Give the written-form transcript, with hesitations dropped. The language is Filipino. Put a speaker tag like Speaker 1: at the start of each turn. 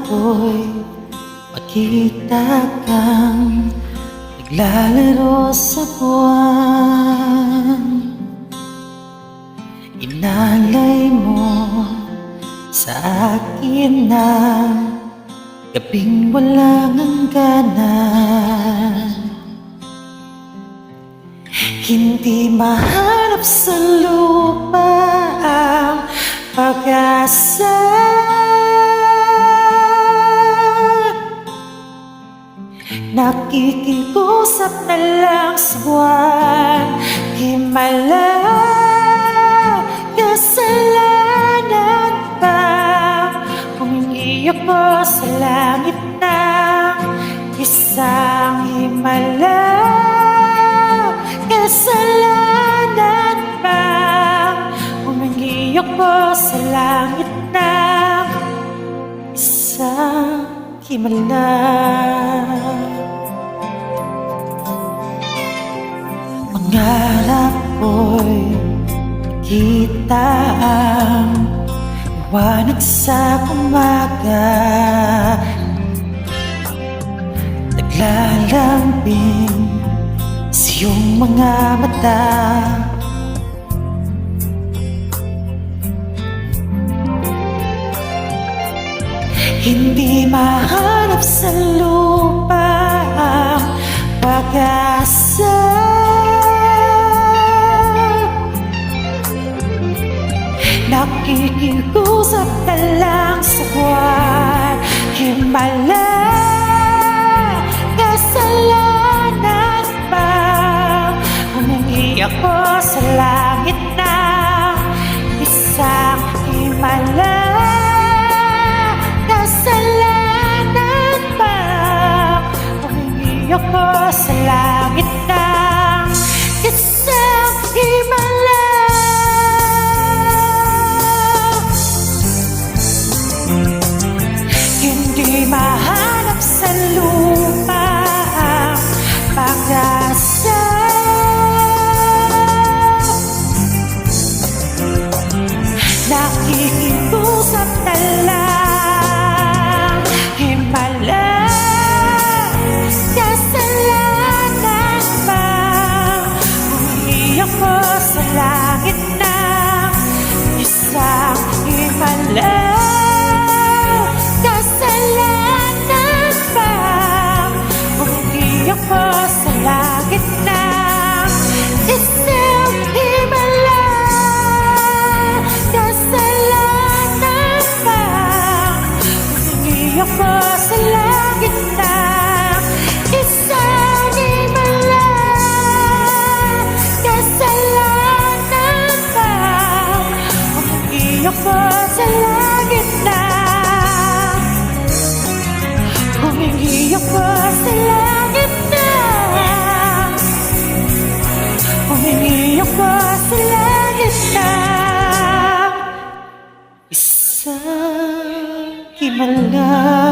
Speaker 1: ako'y makita kang naglalaro sa buwan. Inalay mo sa akin na gabing walang hangganan. Hindi mahanap sa lupa ang pag-asa. Nakikiusap na lang sa buwan, himala, kasalanan ba? Humingi ako sa langit ng isang himala, kasalanan ba? Humingi ako sa langit ng isang himala. Mangarap ko'y kita ang liwanag sa umaga, naglalambing sa iyong mga mata. Hindi mahanap sa lupa ang pag-asa. Nakikiusap na lang sa buwan, himala, kasalanan ba? Humingi ako sa langit ng isang himala, kasalanan ba? Humingi ako sa langit ng isang himala. Hindi mahanap sa lupa ang pag-asa. Nakikiusap na lang, himala, kasalanan ba? Humingi ako sa langit ng isang himala, kasalanan ba? Humingi ako sa langit ng isang himala, kasalanan ba? Humingi ako sa langit ng isang himala, kasalanan ba? Humingi ako sa langit ng, humingi ako sa langit na, humingi ako sa langit na isang himala.